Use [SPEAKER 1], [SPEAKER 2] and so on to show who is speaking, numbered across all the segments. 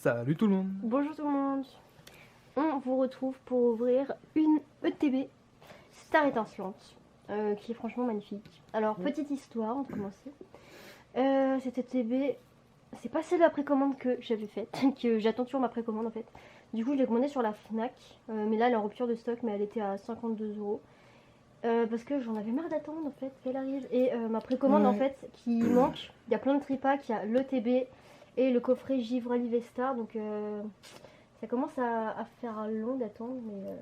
[SPEAKER 1] Salut tout le monde.
[SPEAKER 2] Bonjour tout le monde. On vous retrouve pour ouvrir une ETB Star étincelante qui est franchement magnifique. Alors petite histoire avant de commencer. Cette ETB, c'est pas celle de la précommande que j'avais faite, que j'attends toujours ma précommande en fait. Du coup je l'ai commandée sur la Fnac, mais là elle est en rupture de stock, mais elle était à 52 €. Parce que j'en avais marre d'attendre en fait qu'elle arrive. Et ma précommande en fait qui manque, il y a plein de tripacks, il y a l'ETB et le coffret Givre Star, donc ça commence à faire long d'attendre, mais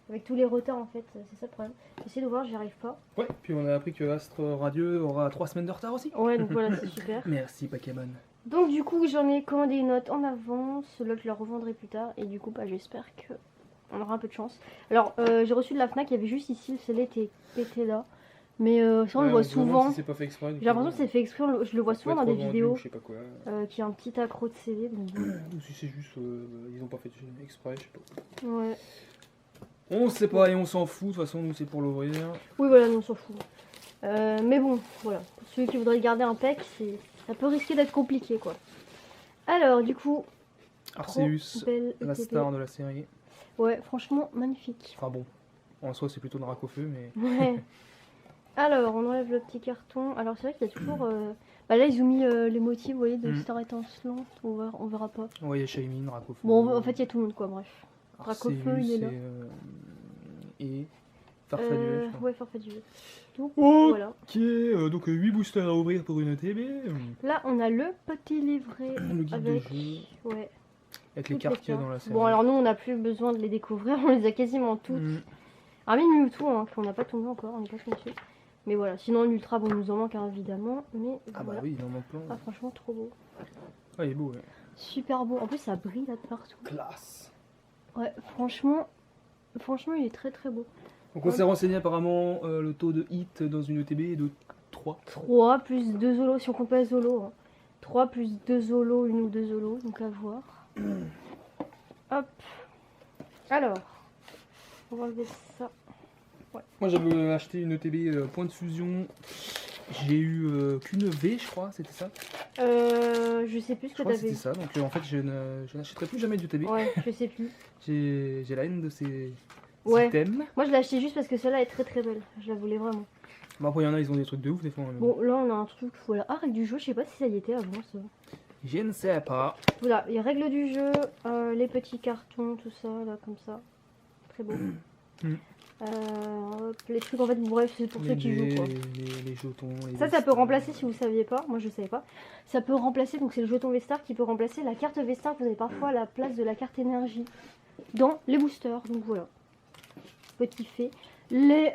[SPEAKER 2] avec tous les retards en fait, c'est ça le problème. J'essaie de voir, j'y arrive pas.
[SPEAKER 1] Ouais, puis on a appris que Astre Radieux aura 3 semaines de retard aussi.
[SPEAKER 2] Ouais, donc voilà, c'est super.
[SPEAKER 1] Merci Pokémon.
[SPEAKER 2] Donc du coup j'en ai commandé une autre en avance, l'autre je la revendrai plus tard, et du coup bah, j'espère que on aura un peu de chance. Alors j'ai reçu de la Fnac, il y avait juste ici, le scellé était pété là. Mais ça on le voit souvent.
[SPEAKER 1] Si c'est pas fait exprès,
[SPEAKER 2] J'ai l'impression que c'est fait exprès, je le vois souvent dans des vidéos.
[SPEAKER 1] Je sais pas quoi.
[SPEAKER 2] Qui a un petit accro de scellé.
[SPEAKER 1] Ou si c'est juste ils ont pas fait exprès, je sais pas.
[SPEAKER 2] Ouais.
[SPEAKER 1] On sait pas et on s'en fout, de toute façon nous c'est pour l'ouvrir.
[SPEAKER 2] Oui voilà, nous on s'en fout. Mais bon, voilà. Pour ceux qui voudraient garder un pack, ça peut risquer d'être compliqué quoi. Alors du coup,
[SPEAKER 1] Arceus, la star de la série.
[SPEAKER 2] Ouais, franchement magnifique.
[SPEAKER 1] Enfin bon, en soi c'est plutôt de rac au feu mais...
[SPEAKER 2] Ouais. Alors on enlève le petit carton. Alors c'est vrai qu'il y a toujours... Bah là ils ont mis les motifs, vous voyez, de Star étincelante. On verra pas.
[SPEAKER 1] Ouais, il y a Shaymin, rac au feu.
[SPEAKER 2] Bon en fait il y a tout le monde quoi, bref. Rac au feu il est là.
[SPEAKER 1] Et Farfadue.
[SPEAKER 2] Ouais, Farfadue. Donc
[SPEAKER 1] Ok,
[SPEAKER 2] voilà.
[SPEAKER 1] Donc 8 boosters à ouvrir pour une ETB.
[SPEAKER 2] Là on a le petit livret
[SPEAKER 1] Le guide
[SPEAKER 2] avec...
[SPEAKER 1] de jeu.
[SPEAKER 2] Ouais.
[SPEAKER 1] Avec les cartes qu'il y a dans la série.
[SPEAKER 2] Bon alors nous on n'a plus besoin de les découvrir, on les a quasiment toutes. Hormis Mewtwo, hein, qu'on n'a pas tombé encore, on n'est pas tombé dessus. Mais voilà, sinon l'ultra bon nous en manque hein, évidemment. Mais
[SPEAKER 1] ah
[SPEAKER 2] voilà.
[SPEAKER 1] bah oui, il en manque plein.
[SPEAKER 2] Ah franchement trop beau.
[SPEAKER 1] Ah il est beau ouais.
[SPEAKER 2] Super beau, en plus ça brille là de partout.
[SPEAKER 1] Classe.
[SPEAKER 2] Ouais franchement il est très très beau.
[SPEAKER 1] Donc on s'est renseigné apparemment le taux de hit dans une ETB est de 3.
[SPEAKER 2] 3 plus 2 zolos si on compte pas Zolo. Hein. 3 plus 2 zolos, une ou deux zolos, donc à voir. Hop. Alors, on va enlever ça. Ouais.
[SPEAKER 1] Moi j'avais acheté une ETB point de fusion. J'ai eu qu'une V je crois, c'était ça.
[SPEAKER 2] Je sais plus ce que
[SPEAKER 1] t'avais.
[SPEAKER 2] C'était
[SPEAKER 1] ça, donc en fait je n'achèterai plus jamais d'ETB.
[SPEAKER 2] Ouais, je sais plus.
[SPEAKER 1] J'ai la haine de ces
[SPEAKER 2] items. Moi je l'ai acheté juste parce que celle-là est très très belle. Je la voulais vraiment.
[SPEAKER 1] Bon après il y en a, ils ont des trucs de ouf des fois.
[SPEAKER 2] Bon là on a un truc, voilà. Ah, règle du jeu, je sais pas si ça y était avant ça.
[SPEAKER 1] Je ne sais pas.
[SPEAKER 2] Voilà, les règles du jeu, les petits cartons, tout ça, là comme ça. Très beau. Les trucs en fait, bref, c'est pour ceux qui jouent quoi.
[SPEAKER 1] Les jetons.
[SPEAKER 2] Ça peut remplacer, si vous saviez pas, moi je savais pas. Ça peut remplacer, donc c'est le jeton V-Star qui peut remplacer la carte V-Star que vous avez parfois à la place de la carte énergie dans les boosters. Donc voilà. Petit fait. Les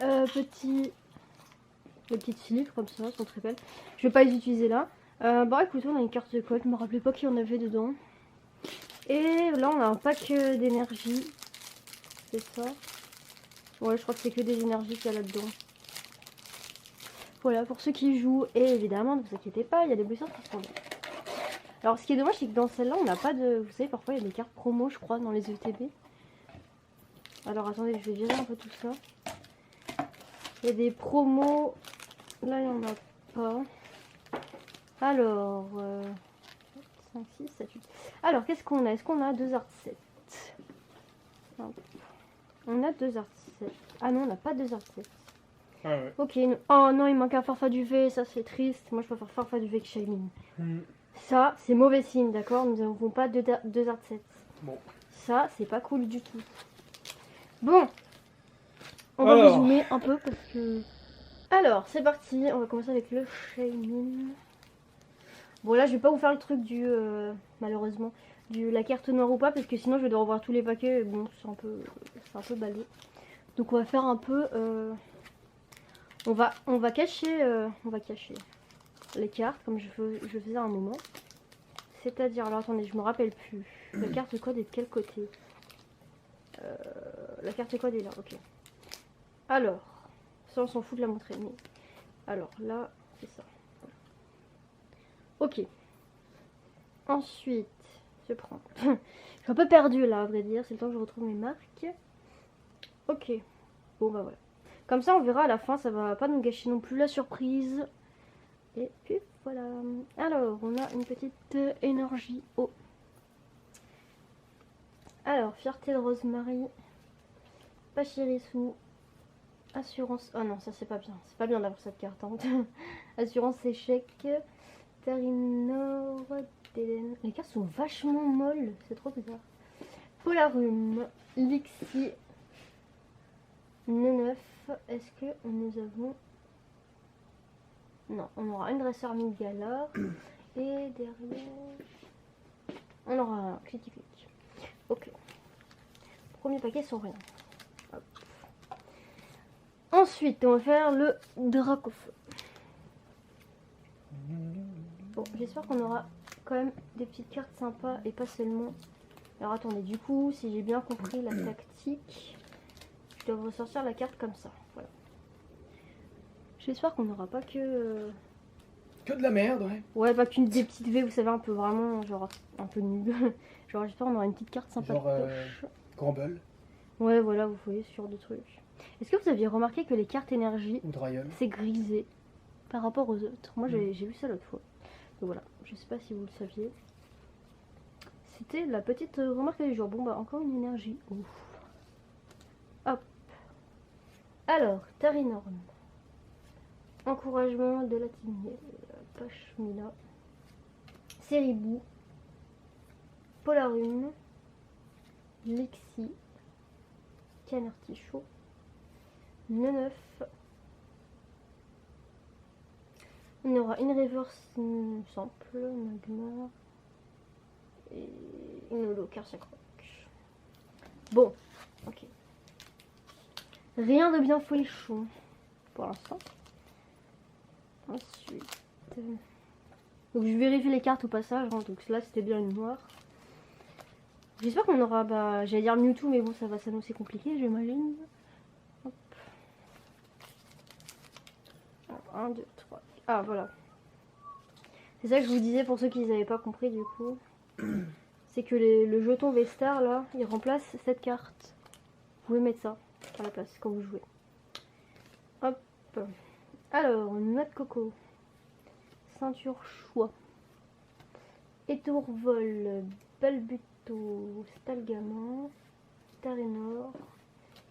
[SPEAKER 2] petites sleeves comme ça, sont très belles. Je vais pas les utiliser là. Bah écoutez, on a une carte de code, je me rappelais pas qu'il y en avait dedans. Et là on a un pack d'énergie. C'est ça. Ouais, je crois que c'est que des énergies qu'il y a là-dedans. Voilà, pour ceux qui jouent, et évidemment, ne vous inquiétez pas, il y a des boosters qui sont bien. Alors, ce qui est dommage, c'est que dans celle-là, on n'a pas de... Vous savez, parfois, il y a des cartes promo, je crois, dans les ETB. Alors, attendez, je vais virer un peu tout ça. Il y a des promos... Là, il n'y en a pas. Alors... 5, 6, 7, 8... Alors, qu'est-ce qu'on a? Est-ce qu'on a 2 art sets? On a 2 art sets. Ah non, on n'a pas 2 art sets.
[SPEAKER 1] Ah ouais.
[SPEAKER 2] Ok, oh non, il manque un Farfaduvet, ça c'est triste. Moi je préfère Farfaduvet que Shaymin. Ça, c'est mauvais signe, d'accord? Nous n'avons pas 2 art sets.
[SPEAKER 1] Bon.
[SPEAKER 2] Ça, c'est pas cool du tout. Bon, on va résumer un peu parce que... Alors, c'est parti, on va commencer avec le Shaymin. Bon là, je vais pas vous faire le truc du... malheureusement, la carte noire ou pas, parce que sinon je vais devoir revoir tous les paquets. Bon, c'est un peu ballot. Donc on va faire un peu... On va cacher les cartes comme je faisais à un moment. C'est-à-dire, alors attendez, je me rappelle plus. La carte code est de quel côté? La carte code est là, ok. Alors, ça on s'en fout de la montrer. Mais... Alors là, c'est ça. Voilà. Ok. Ensuite, je prends. Je suis un peu perdue là, à vrai dire. C'est le temps que je retrouve mes marques. Ok. Bon bah voilà. Comme ça on verra à la fin, ça va pas nous gâcher non plus la surprise. Et puis voilà. Alors on a une petite énergie eau. Alors, fierté de Rosemary, Pachirisu, assurance. Oh non, ça c'est pas bien. C'est pas bien d'avoir cette carte. Hein. Assurance échec, Tarinor, Delen. Les cartes sont vachement molles, c'est trop bizarre. Polarum, Lixi, Neneuf. Est-ce que nous avons. Non, on aura une dresseur Migala. Et derrière. On aura un critique. Ok. Premier paquet sans rien. Hop. Ensuite, on va faire le Dracofeu. Bon, j'espère qu'on aura quand même des petites cartes sympas et pas seulement. Alors attendez, du coup, si j'ai bien compris la tactique, je dois ressortir la carte comme ça. Voilà. J'espère qu'on n'aura pas que.
[SPEAKER 1] Que de la merde, ouais.
[SPEAKER 2] Ouais, pas qu'une des petites V, vous savez, un peu vraiment, genre, un peu nul. Genre, j'espère qu'on aura une petite carte sympa.
[SPEAKER 1] Genre Grumble
[SPEAKER 2] Ouais, voilà, vous voyez, ce genre de truc. Est-ce que vous aviez remarqué que les cartes énergie,
[SPEAKER 1] ou Dryol.
[SPEAKER 2] c'est grisé par rapport aux autres? Moi, j'ai vu ça l'autre fois. Donc voilà, je sais pas si vous le saviez. C'était la petite remarque du jour. Bon, bah, encore une énergie. Ouf. Hop. Alors, Tarinorn. Encouragement de la Timiel. Pashmina. Seribou. Polarum. Lexi. Canertichaud. Neneuf. On aura une reverse simple, magma. Et une holo Karsiakroc. Bon, ok. Rien de bien folichon pour l'instant. Ensuite. Donc je vérifie les cartes au passage. Hein, donc là c'était bien une noire. J'espère qu'on aura, bah, j'allais dire Mewtwo, mais bon, ça va s'annoncer compliqué, j'imagine. Hop. 1, 2, 3. Ah, voilà. C'est ça que je vous disais pour ceux qui n'avaient pas compris, du coup. C'est que le jeton V-Star, là, il remplace cette carte. Vous pouvez mettre ça à la place quand vous jouez. Hop. Alors, noix de coco. Ceinture choix. Étourvol. Balbuto. Stalgamin. Tarénor.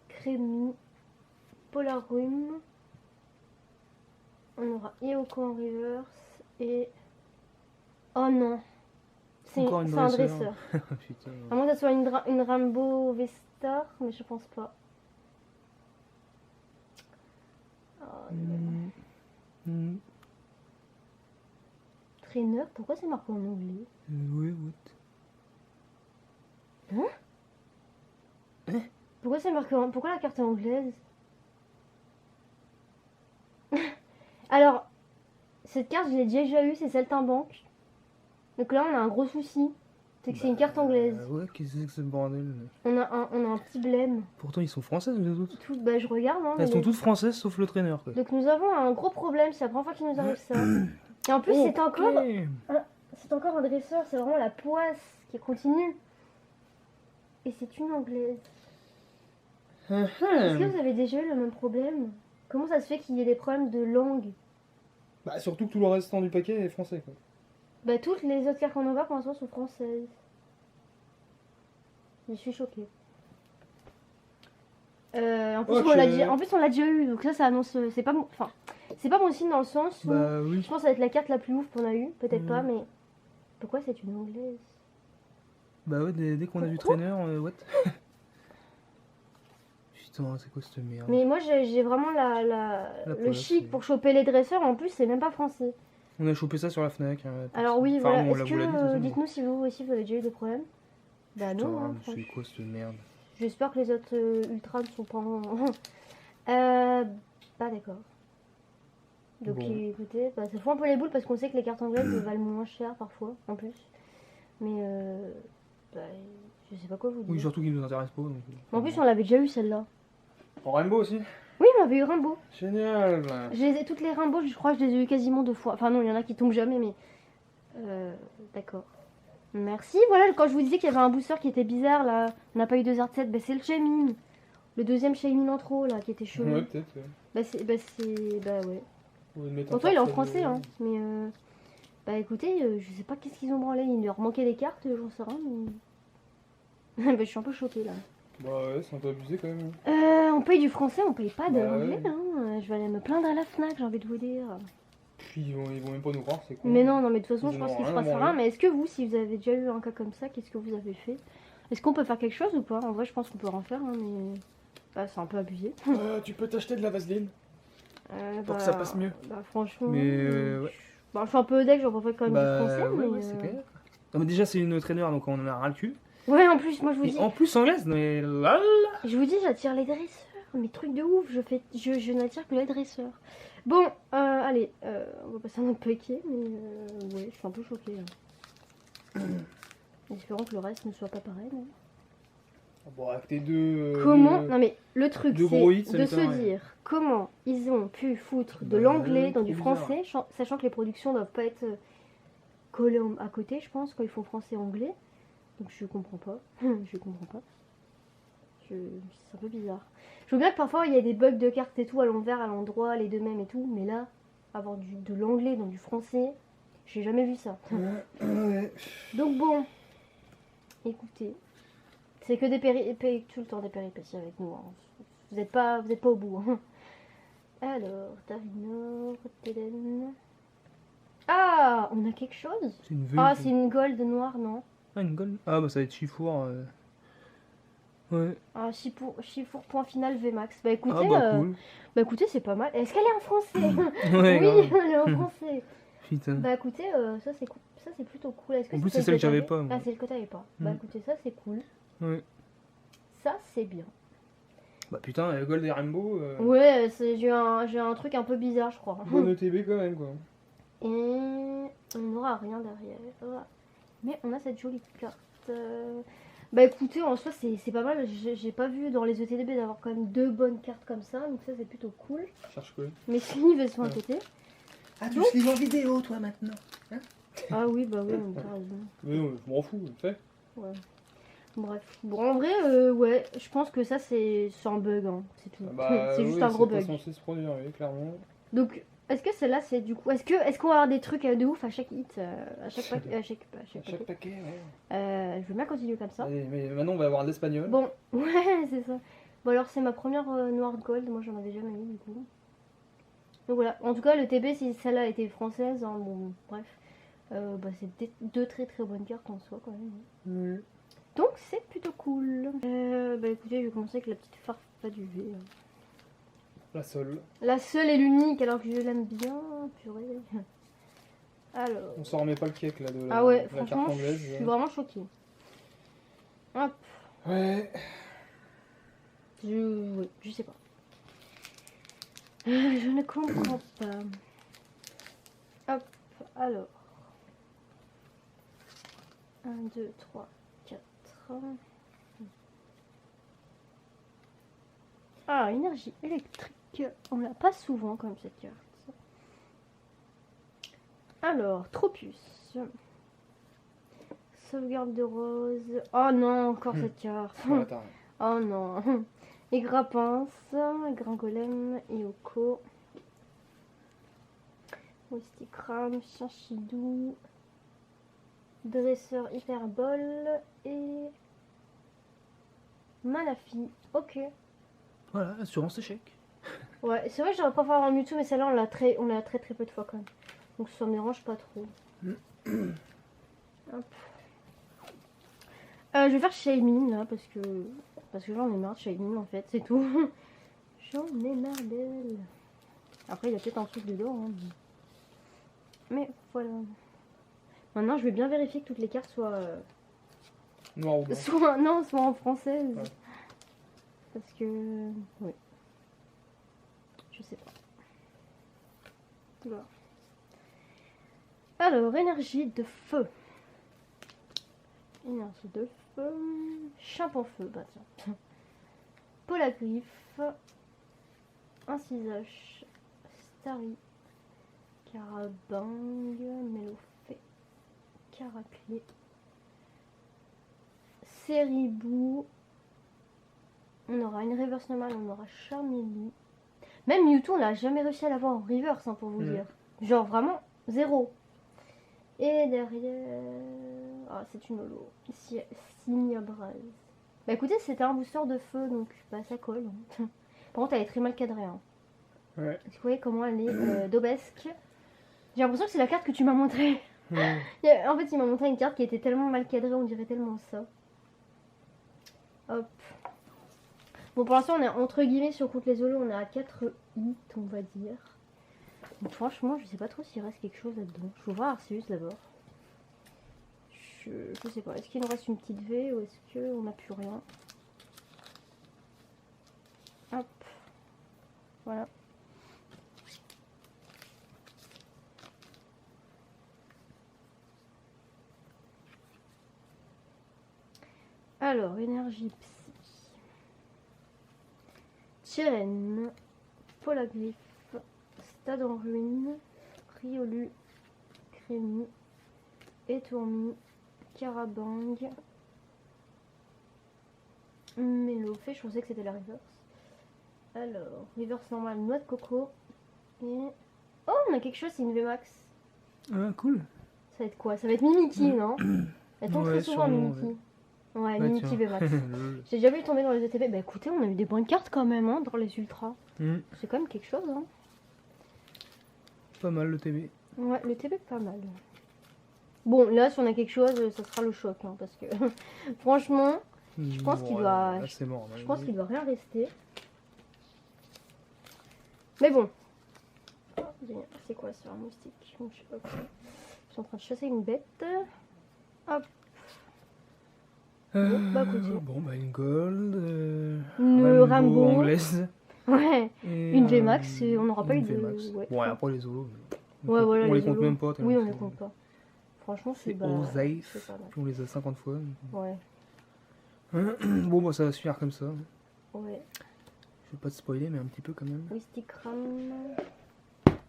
[SPEAKER 2] Crémi. Polarum. On aura Ioko en reverse. Et... oh non. C'est
[SPEAKER 1] Encore une
[SPEAKER 2] un
[SPEAKER 1] dresseur.
[SPEAKER 2] dresseur.
[SPEAKER 1] Putain.
[SPEAKER 2] À moins que ça soit une Rainbow V-Star, mais je pense pas. Oh, Traîneur, pourquoi c'est marqué en anglais?
[SPEAKER 1] Oui, what?
[SPEAKER 2] Pourquoi c'est marqué en... Pourquoi la carte est anglaise? Alors, cette carte, je l'ai déjà eue, c'est Saltimbanque. Donc là, on a un gros souci. C'est que c'est une carte anglaise.
[SPEAKER 1] Ouais, qu'est-ce que c'est que ce bordel?
[SPEAKER 2] On a un petit blême.
[SPEAKER 1] Pourtant, ils sont françaises, les autres.
[SPEAKER 2] Tout, bah, je regarde. Hein,
[SPEAKER 1] Elles sont toutes françaises, sauf le traîneur, quoi.
[SPEAKER 2] Donc nous avons un gros problème, c'est la première fois qu'il nous arrive ça. Et en plus, c'est encore un dresseur, c'est vraiment la poisse qui continue. Et c'est une anglaise. Est-ce que vous avez déjà eu le même problème? Comment ça se fait qu'il y ait des problèmes de langue?
[SPEAKER 1] Bah, surtout que tout le restant du paquet est français, quoi.
[SPEAKER 2] Bah, toutes les autres cartes qu'on envoie pour l'instant sont françaises. Je suis choquée. En plus,
[SPEAKER 1] Ok.
[SPEAKER 2] on l'a déjà eu, donc ça annonce. C'est pas bon signe dans le sens où
[SPEAKER 1] Bah, oui.
[SPEAKER 2] je pense que ça va être la carte la plus ouf qu'on a eue, peut-être pas, mais pourquoi c'est une anglaise?
[SPEAKER 1] Bah, ouais, dès qu'on a du
[SPEAKER 2] Pourquoi
[SPEAKER 1] traîneur, what? Putain, c'est quoi cette merde?
[SPEAKER 2] Mais moi j'ai vraiment le
[SPEAKER 1] poisse,
[SPEAKER 2] chic
[SPEAKER 1] oui.
[SPEAKER 2] pour choper les dresseurs, en plus c'est même pas français.
[SPEAKER 1] On a chopé ça sur la Fnac. Hein,
[SPEAKER 2] Alors oui,
[SPEAKER 1] enfin,
[SPEAKER 2] voilà.
[SPEAKER 1] on
[SPEAKER 2] Est-ce
[SPEAKER 1] vous l'a dit, de toute façon,
[SPEAKER 2] que, dites-nous si vous aussi vous avez déjà eu des problèmes? Bah
[SPEAKER 1] Putain,
[SPEAKER 2] non, hein,
[SPEAKER 1] mais c'est
[SPEAKER 2] franchement.
[SPEAKER 1] quoi cette merde?
[SPEAKER 2] J'espère que les autres ultras ne sont pas en... bah d'accord. Donc
[SPEAKER 1] Bon.
[SPEAKER 2] écoutez, bah, ça fout un peu les boules parce qu'on sait que les cartes anglaises valent moins cher parfois, en plus. Mais bah, je sais pas quoi vous dire.
[SPEAKER 1] Oui, surtout qu'ils nous intéressent pas. Donc...
[SPEAKER 2] En plus on l'avait déjà eu celle-là.
[SPEAKER 1] En Rainbow aussi?
[SPEAKER 2] Oui, on avait eu Rainbow.
[SPEAKER 1] Génial!
[SPEAKER 2] Toutes les Rainbow, je crois que je les ai eu quasiment 2 fois. Enfin non, il y en a qui tombent jamais, mais... d'accord. Merci. Voilà, quand je vous disais qu'il y avait un booster qui était bizarre, là, on n'a pas eu 2 R7, bah, c'est le Shaymin. Le deuxième Shaymin en trop, là, qui était chelou.
[SPEAKER 1] Ouais, peut-être. Ouais.
[SPEAKER 2] Bah ouais.
[SPEAKER 1] On va le mettre
[SPEAKER 2] Pourtant, il est en
[SPEAKER 1] parfait,
[SPEAKER 2] français, hein. Mais bah écoutez, je sais pas qu'est-ce qu'ils ont branlé. Il leur manquait des cartes, j'en sais rien, mais... Bah, je suis un peu choquée là.
[SPEAKER 1] Bah ouais, c'est un peu abusé quand même.
[SPEAKER 2] On paye du français, on paye pas de
[SPEAKER 1] Bah
[SPEAKER 2] l'anglais.
[SPEAKER 1] ouais.
[SPEAKER 2] Hein. Je vais aller me plaindre à la Fnac, j'ai envie de vous dire.
[SPEAKER 1] Puis ils vont même pas nous croire, c'est con.
[SPEAKER 2] Mais non, non, mais de toute façon,
[SPEAKER 1] Ils
[SPEAKER 2] je
[SPEAKER 1] en
[SPEAKER 2] pense
[SPEAKER 1] ont
[SPEAKER 2] qu'il se
[SPEAKER 1] rien à
[SPEAKER 2] passera
[SPEAKER 1] branler.
[SPEAKER 2] rien. Mais est-ce que vous, si vous avez déjà eu un cas comme ça, qu'est-ce que vous avez fait? Est-ce qu'on peut faire quelque chose ou pas? En vrai, je pense qu'on peut en faire, hein, mais bah, c'est un peu abusé.
[SPEAKER 1] Tu peux t'acheter de la vaseline. Pour
[SPEAKER 2] Bah,
[SPEAKER 1] que ça passe mieux.
[SPEAKER 2] Bah, franchement.
[SPEAKER 1] Mais ouais.
[SPEAKER 2] Bah, je suis un peu deck, j'en préfère quand même du
[SPEAKER 1] Bah
[SPEAKER 2] français.
[SPEAKER 1] ouais,
[SPEAKER 2] mais,
[SPEAKER 1] ouais, c'est clair. Non, mais déjà, c'est une traîneur, donc on en a ras le cul.
[SPEAKER 2] Ouais, en plus, moi je vous
[SPEAKER 1] Et
[SPEAKER 2] dis,
[SPEAKER 1] en plus, anglaise, mais là.
[SPEAKER 2] j'attire les dresseurs. Mais truc de ouf, je n'attire que les dresseurs. Bon, allez, on va passer à un autre paquet, mais ouais, je suis un peu choquée. Là. Espérons que le reste ne soit pas pareil. Non.
[SPEAKER 1] Bon, avec tes deux.
[SPEAKER 2] Comment Non mais le truc
[SPEAKER 1] deux
[SPEAKER 2] c'est
[SPEAKER 1] gros hits, ça
[SPEAKER 2] de se
[SPEAKER 1] m'étonnerait.
[SPEAKER 2] dire comment ils ont pu foutre de
[SPEAKER 1] Bah,
[SPEAKER 2] l'anglais dans
[SPEAKER 1] trop
[SPEAKER 2] du
[SPEAKER 1] bizarre.
[SPEAKER 2] français, sachant que les productions doivent pas être collées à côté, je pense, quand ils font français-anglais. Donc je comprends pas. Je comprends pas. C'est un peu bizarre. Je veux bien que parfois il y a des bugs de cartes et tout à l'envers, à l'endroit, les deux mêmes et tout, mais là, avoir de l'anglais dans du français, j'ai jamais vu ça.
[SPEAKER 1] Ouais.
[SPEAKER 2] Donc bon, écoutez, c'est que tout le temps des péripéties avec nous. Hein. Vous n'êtes pas au bout. Hein. Alors, Darinor, Teden. Ah, on a quelque chose.
[SPEAKER 1] C'est une veuve.
[SPEAKER 2] Ah, c'est une gold noire, non?
[SPEAKER 1] Ah, une gold. Ah, bah ça va être Chifour. Ouais.
[SPEAKER 2] Ah, Chifour point final Vmax. Bah écoutez,
[SPEAKER 1] Ah, cool.
[SPEAKER 2] écoutez, c'est pas mal. Est-ce qu'elle est en français?
[SPEAKER 1] Ouais,
[SPEAKER 2] Oui,
[SPEAKER 1] grave.
[SPEAKER 2] elle est en français.
[SPEAKER 1] Putain.
[SPEAKER 2] Bah écoutez, ça c'est cool. Ça c'est plutôt cool. Est-ce que
[SPEAKER 1] En plus, c'est
[SPEAKER 2] celle
[SPEAKER 1] celle que j'avais
[SPEAKER 2] t'avais
[SPEAKER 1] pas, moi.
[SPEAKER 2] Ah, c'est le que t'avais pas. Bah
[SPEAKER 1] Mm.
[SPEAKER 2] écoutez, ça c'est cool.
[SPEAKER 1] Ouais.
[SPEAKER 2] Ça c'est bien.
[SPEAKER 1] Bah putain, Gold et Rainbow.
[SPEAKER 2] Ouais, j'ai un truc un peu bizarre, je crois.
[SPEAKER 1] Bon ETB quand même, quoi.
[SPEAKER 2] Et on n'aura rien derrière. Mais on a cette jolie carte. Bah écoutez, en soi c'est pas mal. J'ai pas vu dans les ETDB d'avoir quand même deux bonnes cartes comme ça. Donc ça c'est plutôt cool.
[SPEAKER 1] Cherche quoi.
[SPEAKER 2] Mes sleeves sont à côté.
[SPEAKER 1] Ah, tu sleeves en vidéo, toi, maintenant.
[SPEAKER 2] Ah oui, bah oui, t'as raison.
[SPEAKER 1] Mais non, je m'en fous, fait.
[SPEAKER 2] Ouais. Bref. Bon, en vrai, ouais, je pense que ça c'est un bug. Hein. C'est tout. C'est juste un gros bug.
[SPEAKER 1] C'est pas censé se produire, oui, clairement.
[SPEAKER 2] Donc, est-ce que celle-là c'est du coup. Est-ce qu'on va avoir des trucs de ouf à chaque hit à chaque paquet,
[SPEAKER 1] Chaque
[SPEAKER 2] paquet.
[SPEAKER 1] paquet, ouais.
[SPEAKER 2] Je veux bien continuer comme ça.
[SPEAKER 1] Allez, mais maintenant, on va avoir l'espagnol.
[SPEAKER 2] Bon, ouais, c'est ça. Bon, alors c'est ma première noire gold. Moi j'en avais jamais eu du coup. Donc voilà. En tout cas, le TB, si celle-là était française, hein, bon, bref. Bah, c'est deux très très bonnes cartes en soi quand même.
[SPEAKER 1] Oui.
[SPEAKER 2] Donc c'est plutôt cool. Bah écoutez, je vais commencer avec la petite farfa du V.
[SPEAKER 1] La seule.
[SPEAKER 2] La seule et l'unique, alors que je l'aime bien, purée. Alors.
[SPEAKER 1] On s'en remet pas le cake là de
[SPEAKER 2] Ah ouais,
[SPEAKER 1] la carte
[SPEAKER 2] franchement,
[SPEAKER 1] anglaise.
[SPEAKER 2] je suis vraiment choquée. Hop.
[SPEAKER 1] Ouais.
[SPEAKER 2] Ouais, je sais pas. Je ne comprends pas. Hop, alors. 1, 2, 3, 4. Ah, énergie électrique. On l'a pas souvent comme cette carte. Alors, Tropus. Sauvegarde de rose. Oh non, encore cette carte.
[SPEAKER 1] Ouais, attends.
[SPEAKER 2] Oh non. Et Grapince, Gringolem, Ioko, Wistikram, Chinchidou, Dresseur Hyperbole et Malafi. Ok.
[SPEAKER 1] Voilà, assurance échec.
[SPEAKER 2] Ouais, c'est vrai que j'aurais pas faire un Mewtwo, mais celle-là on l'a très très peu de fois quand même. Donc ça me dérange pas trop. Hop. Je vais faire Shaymin là parce que j'en ai marre de Shaymin en fait, c'est tout. J'en ai marre d'elle. Après il y a peut-être un truc dedans. Hein. Mais voilà. Maintenant je vais bien vérifier que toutes les cartes soient
[SPEAKER 1] Noir ou blanc.
[SPEAKER 2] soit en française.
[SPEAKER 1] Ouais.
[SPEAKER 2] Parce que oui. Je sais pas. Voilà. Alors, énergie de feu. Énergie de feu. Chape en feu, bah tiens. Polagriffe. Incisage. Starry. Carabang. Mélofée. Caraclé. Seribou. On aura une reverse normale, on aura Charmeleon. Même Mewtwo, on l'a jamais réussi à l'avoir en reverse, hein, pour vous dire. Genre vraiment, zéro. Et derrière... Ah, c'est une holo. Ici, Signia Braise. Bah écoutez, c'était un booster de feu, donc bah, ça colle. Par contre, elle est très mal cadrée. Hein.
[SPEAKER 1] Ouais.
[SPEAKER 2] Est-ce que vous voyez comment elle est d'obesque? J'ai l'impression que c'est la carte que tu m'as montrée.
[SPEAKER 1] Ouais.
[SPEAKER 2] En fait, il m'a montré une carte qui était tellement mal cadrée, on dirait tellement ça. Hop. Bon, pour l'instant, on est entre guillemets sur contre les holos, on est à 4 hits, on va dire. Donc, franchement, je sais pas trop s'il reste quelque chose là-dedans. Je vais voir Arceus d'abord. Je sais pas. Est-ce qu'il nous reste une petite V ou est-ce qu'on n'a plus rien? Hop. Voilà. Alors, énergie psy. Tyrène. Polaglyph. Stade en ruine. Riolu. Crémy. Étourmi. Carabang. Mélofée, je pensais que c'était la reverse. Alors, reverse normale, noix de coco. Et... oh, on a quelque chose, c'est une VMAX.
[SPEAKER 1] Ah, cool.
[SPEAKER 2] Ça va être quoi? Ça va être Mimikyu, non? Elle tombe
[SPEAKER 1] Ouais,
[SPEAKER 2] très souvent,
[SPEAKER 1] sûrement,
[SPEAKER 2] Mimikyu. Ouais,
[SPEAKER 1] Ah,
[SPEAKER 2] Mimikyu
[SPEAKER 1] tiens.
[SPEAKER 2] VMAX. J'ai déjà vu tomber dans les ETB. Bah écoutez, on a eu des bonnes cartes quand même, hein, dans les ultras. C'est quand même quelque chose, hein.
[SPEAKER 1] Pas mal le TB.
[SPEAKER 2] Ouais, le TB pas mal. Bon, là, si on a quelque chose, ça sera le choc, hein, parce que franchement, je pense qu'il doit...
[SPEAKER 1] Là, c'est mort.
[SPEAKER 2] je pense qu'il doit rien rester. Mais bon. Oh, génial. C'est quoi, c'est un moustique? Donc, je sais pas quoi. Je suis en train de chasser une bête. Hop.
[SPEAKER 1] Bon, bah une gold.
[SPEAKER 2] Une Rambo.
[SPEAKER 1] anglaise.
[SPEAKER 2] Ouais.
[SPEAKER 1] Et,
[SPEAKER 2] Une VMAX, et on n'aura pas eu
[SPEAKER 1] une
[SPEAKER 2] de...
[SPEAKER 1] VMAX.
[SPEAKER 2] ouais.
[SPEAKER 1] Bon, et après les holos.
[SPEAKER 2] Ouais, voilà,
[SPEAKER 1] on les compte
[SPEAKER 2] holos.
[SPEAKER 1] même pas. tellement
[SPEAKER 2] Oui, on
[SPEAKER 1] c'est-
[SPEAKER 2] les compte pas. Franchement, c'est
[SPEAKER 1] C'est
[SPEAKER 2] bah,
[SPEAKER 1] all
[SPEAKER 2] c'est
[SPEAKER 1] safe.
[SPEAKER 2] pas mal.
[SPEAKER 1] Puis on les a 50 fois.
[SPEAKER 2] Ouais,
[SPEAKER 1] Bon, bah ça va se finir comme ça.
[SPEAKER 2] ouais.
[SPEAKER 1] Je vais pas te spoiler, mais un petit peu quand même.
[SPEAKER 2] Wistikram.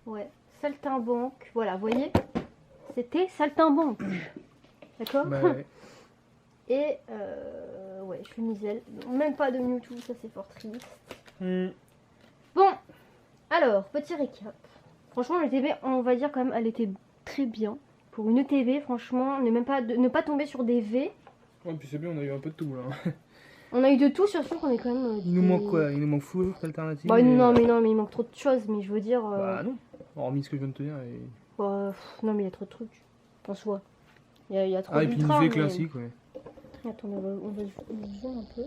[SPEAKER 2] Ouais. Saltimbanque. Voilà, vous voyez? C'était Saltimbanque. D'accord?
[SPEAKER 1] Bah, ouais.
[SPEAKER 2] Et ouais, je suis miselle. Même pas de Mewtwo, ça c'est fort triste. Bon, alors, petit récap. Franchement, le TB, on va dire quand même, elle était très bien. Pour une ETV, franchement, ne pas tomber sur des V.
[SPEAKER 1] Ouais, puis c'est bien, on a eu un peu de tout là.
[SPEAKER 2] On a eu de tout, surtout qu'on est quand même...
[SPEAKER 1] Il nous manque quoi? Il nous manque full alternative.
[SPEAKER 2] Bah non, mais il manque trop de choses, mais je veux dire...
[SPEAKER 1] Bah non. Hormis ce que je viens de te dire. Et...
[SPEAKER 2] bah, non, mais il y a trop de trucs. En soi. Il y a trop
[SPEAKER 1] Ah, et puis une
[SPEAKER 2] d'ultra,
[SPEAKER 1] V
[SPEAKER 2] mais-
[SPEAKER 1] classique, ouais.
[SPEAKER 2] Attendez, on va zoomer un peu.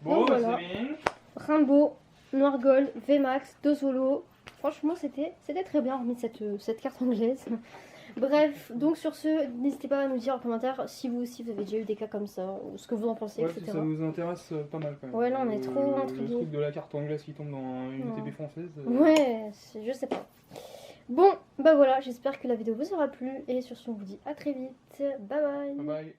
[SPEAKER 1] Bon,
[SPEAKER 2] Donc,
[SPEAKER 1] bah
[SPEAKER 2] voilà.
[SPEAKER 1] c'est bien.
[SPEAKER 2] Rainbow, Noir Gold, VMAX, 2 solos. Franchement, c'était très bien, hormis cette carte anglaise. Bref, donc sur ce, n'hésitez pas à nous dire en commentaire si vous aussi vous avez déjà eu des cas comme ça, ou ce que vous en pensez,
[SPEAKER 1] Ouais, si
[SPEAKER 2] etc.
[SPEAKER 1] ça vous intéresse pas mal quand même.
[SPEAKER 2] Ouais, là, on est trop
[SPEAKER 1] Le
[SPEAKER 2] intrigués.
[SPEAKER 1] truc de la carte anglaise qui tombe dans une
[SPEAKER 2] Non.
[SPEAKER 1] TB française.
[SPEAKER 2] Ouais, je sais pas. Bon, bah voilà, j'espère que la vidéo vous aura plu, et sur ce, on vous dit à très vite. Bye bye.
[SPEAKER 1] Bye bye.